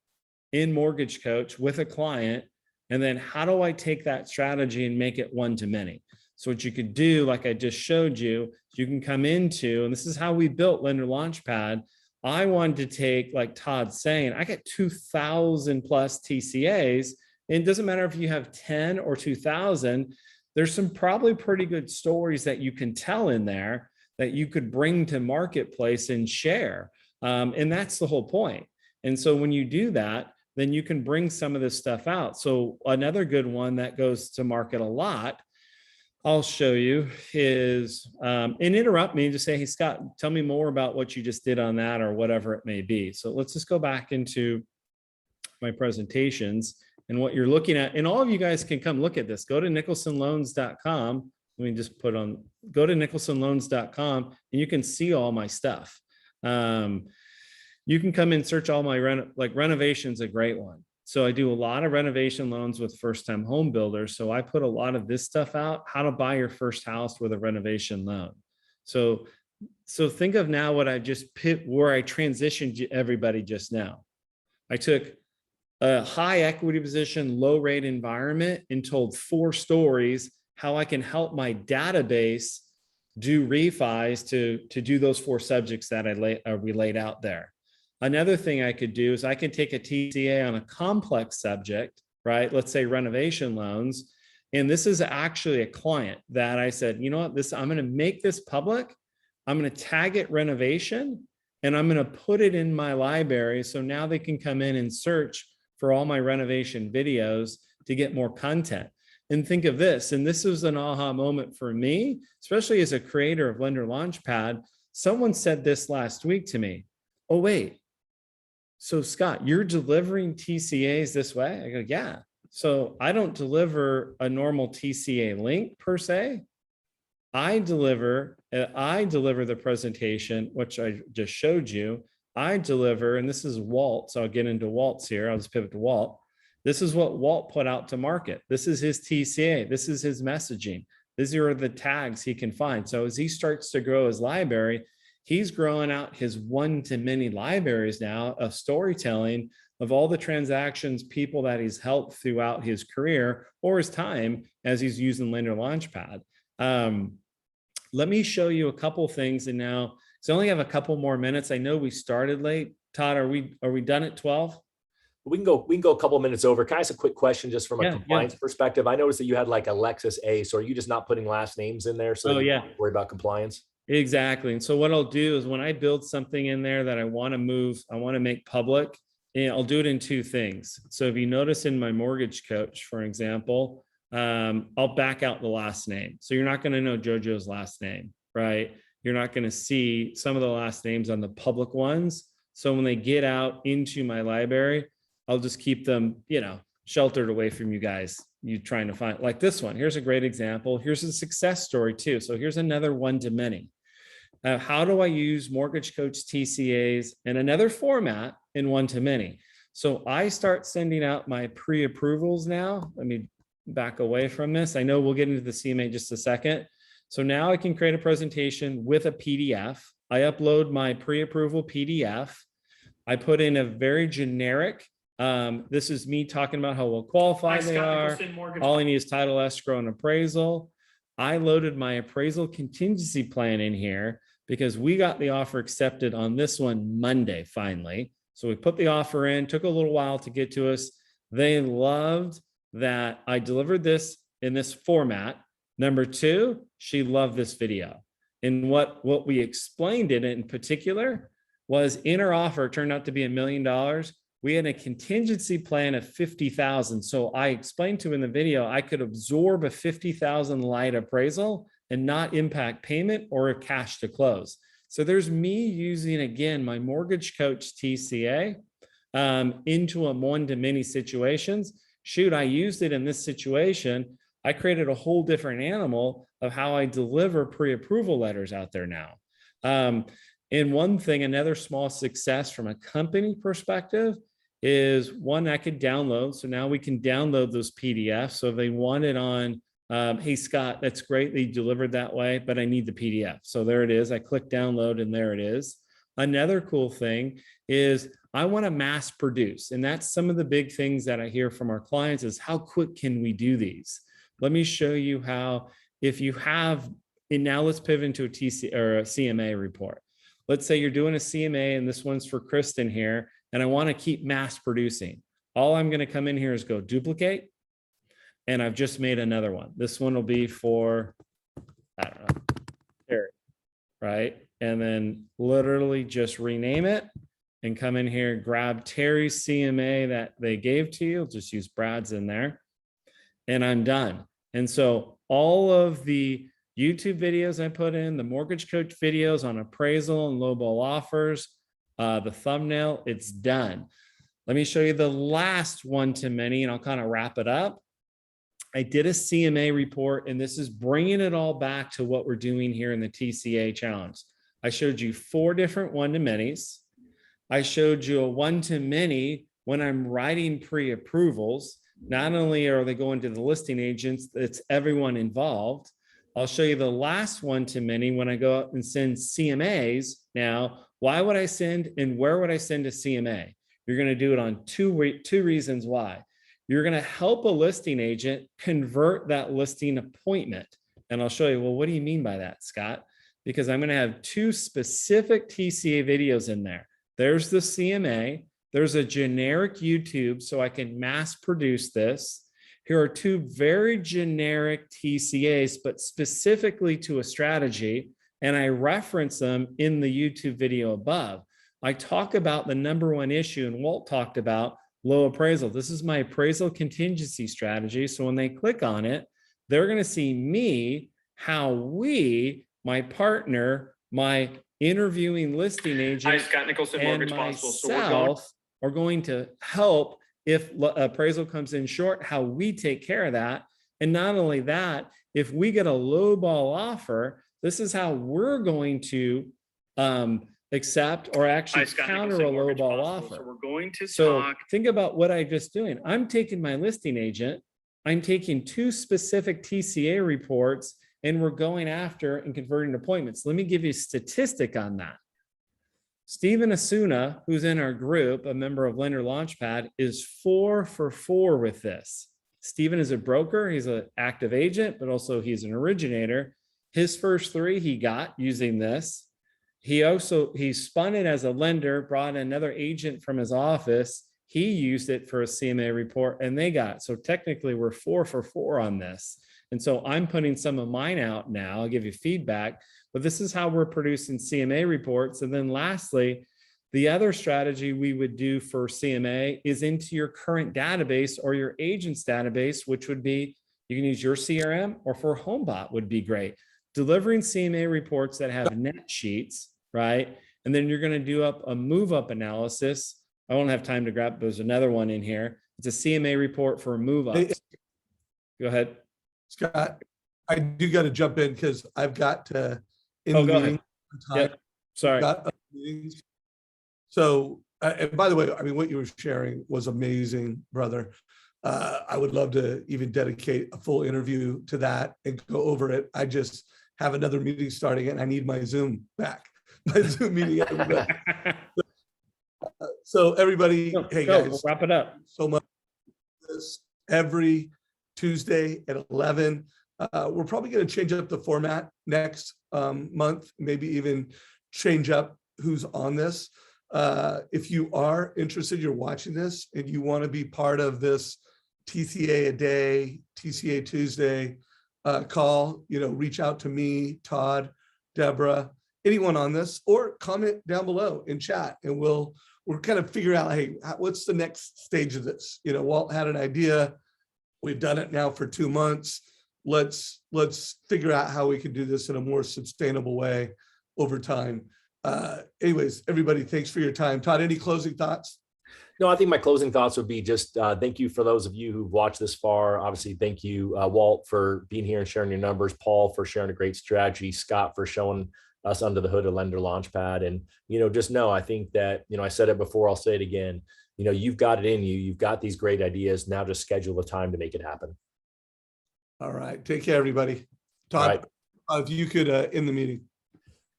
in Mortgage Coach with a client. And then how do I take that strategy and make it one-to-many? So what you could do, like I just showed you, you can come into, and this is how we built Lender Launchpad. I wanted to take, like Todd's saying, I got 2,000 plus TCAs. And it doesn't matter if you have 10 or 2,000, there's some probably pretty good stories that you can tell in there that you could bring to marketplace and share. And that's the whole point. And so when you do that, then you can bring some of this stuff out. So another good one that goes to market a lot, I'll show you, is, and interrupt me and just say, hey, Scott, tell me more about what you just did on that, or whatever it may be. So let's just go back into my presentations and what you're looking at. And all of you guys can come look at this. Go to nicholsonloans.com. Let me just put on, go to nicholsonloans.com and you can see all my stuff. You can come and search all my renovation's a great one. So I do a lot of renovation loans with first-time home builders. So I put a lot of this stuff out, how to buy your first house with a renovation loan. So think of now what I just put, where I transitioned everybody just now. I took a high equity position, low rate environment, and told 4 stories how I can help my database do refis to do those 4 subjects that we laid out there. Another thing I could do is I can take a TCA on a complex subject, right? Let's say renovation loans. And this is actually a client that I said, you know what, I'm going to make this public. I'm going to tag it renovation, and I'm going to put it in my library. So now they can come in and search for all my renovation videos to get more content. And think of this, and this was an aha moment for me, especially as a creator of Lender Launchpad. Someone said this last week to me, oh, wait, so Scott, you're delivering TCAs this way? I go, yeah. So I don't deliver a normal TCA link per se. I deliver the presentation, which I just showed you. I deliver, and this is Walt. So I'll get into Walt's here. I'll just pivot to Walt. This is what Walt put out to market. This is his TCA. This is his messaging. These are the tags he can find. So as he starts to grow his library, he's growing out his one-to-many libraries now of storytelling of all the transactions, people that he's helped throughout his career or his time as he's using Lender Launchpad. Let me show you a couple things. And now, so I only have a couple more minutes. I know we started late. Todd, are we done at 12? We can go a couple of minutes over. Can I ask a quick question just from a compliance perspective? I noticed that you had like a Lexus A. So are you just not putting last names in there so you don't have to worry about compliance? Exactly. And so what I'll do is when I build something in there that I want to move, I want to make public, and I'll do it in two things. So if you notice in my mortgage coach, for example, I'll back out the last name. So you're not going to know JoJo's last name, right? You're not going to see some of the last names on the public ones. So when they get out into my library, I'll just keep them, sheltered away from you guys. You trying to find like this one. Here's a great example. Here's a success story too. So here's another one-to-many. How do I use Mortgage Coach TCAs in another format in one-to-many? So I start sending out my pre-approvals now. Let me back away from this. I know we'll get into the CMA in just a second. So now I can create a presentation with a PDF. I upload my pre-approval PDF. I put in a very generic, this is me talking about how well qualified they are. All I need is title, escrow, and appraisal. I loaded my appraisal contingency plan in here because we got the offer accepted on this one Monday, finally. So we put the offer in, took a little while to get to us. They loved that I delivered this in this format. Number two, she loved this video. And what we explained in it in particular was in her offer, it turned out to be $1 million. We had a contingency plan of 50,000. So I explained to him in the video, I could absorb a 50,000 light appraisal and not impact payment or cash to close. So there's me using, again, my Mortgage Coach TCA into a one-to-many situations. Shoot, I used it in this situation. I created a whole different animal of how I deliver pre-approval letters out there now. And one thing, another small success from a company perspective is one I could download. So now we can download those PDFs. So if they want it on, hey, Scott, that's great. They delivered that way, but I need the PDF. So there it is. I click download and there it is. Another cool thing is I want to mass produce. And that's some of the big things that I hear from our clients is how quick can we do these? Let me show you how, if you have, and now let's pivot into a TC or a CMA report. Let's say you're doing a CMA and this one's for Kristen here, and I want to keep mass producing. All I'm going to come in here is go duplicate. And I've just made another one. This one will be for, I don't know, Terry, right? And then literally just rename it and come in here, grab Terry's CMA that they gave to you. Just use Brad's in there and I'm done. And so all of the YouTube videos I put in, the Mortgage Coach videos on appraisal and lowball offers, the thumbnail, it's done. Let me show you the last one-to-many and I'll kind of wrap it up. I did a CMA report and this is bringing it all back to what we're doing here in the TCA challenge. I showed you 4 different one-to-manys. I showed you a one-to-many when I'm writing pre-approvals. Not only are they going to the listing agents, it's everyone involved. I'll show you the last one-to-many when I go out and send CMAs. Now, why would I send and where would I send a CMA? You're going to do it on two reasons why. You're going to help a listing agent convert that listing appointment. And I'll show you, well, what do you mean by that, Scott? Because I'm going to have 2 specific TCA videos in there. There's the CMA. There's a generic YouTube, so I can mass produce this. Here are 2 very generic TCAs, but specifically to a strategy. And I reference them in the YouTube video above. I talk about the #1 issue, and Walt talked about low appraisal. This is my appraisal contingency strategy. So when they click on it, they're going to see me, how we, my partner, my interviewing listing agent, Hi, Scott Nicholson, and Mortgage Possible. So we're going. myself are going to help if appraisal comes in short, how we take care of that. And not only that, if we get a low ball offer, this is how we're going to accept or actually counter a low ball offer. So we're going to So talk. think about what I'm just doing. I'm taking my listing agent, I'm taking 2 specific TCA reports, and we're going after and converting appointments. Let me give you a statistic on that. Stephen Asuna, who's in our group, a member of Lender Launchpad, is 4 for 4 with this. Stephen is a broker, he's an active agent, but also he's an originator. His first 3 he got using this. He spun it as a lender, brought another agent from his office. He used it for a CMA report and they got, so technically we're 4 for 4 on this. And so I'm putting some of mine out now. I'll give you feedback, but this is how we're producing CMA reports. And then lastly, the other strategy we would do for CMA is into your current database or your agent's database, which would be, you can use your CRM, or for HomeBot would be great. Delivering CMA reports that have net sheets, right? And then you're going to do up a move up analysis. I won't have time to grab, there's another one in here. It's a CMA report for move ups. Go ahead. Scott, I do got to jump in because I've got to in Oh, the go meeting. Yep. Sorry. Got other meetings. So, and by the way, I mean, what you were sharing was amazing, brother. I would love to even dedicate a full interview to that and go over it. I just have another meeting starting and I need my Zoom back, my Zoom meeting. So everybody, hey guys, we'll wrap it up. So much this every Tuesday at 11. We're probably going to change up the format next month, maybe even change up who's on this. If you are interested, you're watching this and you want to be part of this TCA a day, TCA Tuesday call, reach out to me, Todd, Deborah, anyone on this, or comment down below in chat and we'll kind of figure out, hey, what's the next stage of this? Walt had an idea. We've done it now for 2 months. Let's figure out how we can do this in a more sustainable way over time. Anyways, everybody, thanks for your time. Todd, any closing thoughts? No, I think my closing thoughts would be just thank you for those of you who've watched this far. Obviously, thank you, Walt, for being here and sharing your numbers, Paul, for sharing a great strategy, Scott, for showing us under the hood of Lender Launchpad. And, just know, I think that, I said it before, I'll say it again, you've got it in you. You've got these great ideas. Now just schedule the time to make it happen. All right. Take care, everybody. Todd, if you could end the meeting.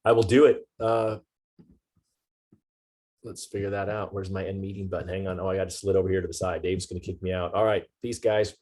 I will do it. Let's figure that out. Where's my end meeting button? Hang on. Oh, I got to slid over here to the side. Dave's going to kick me out. All right. Peace, guys.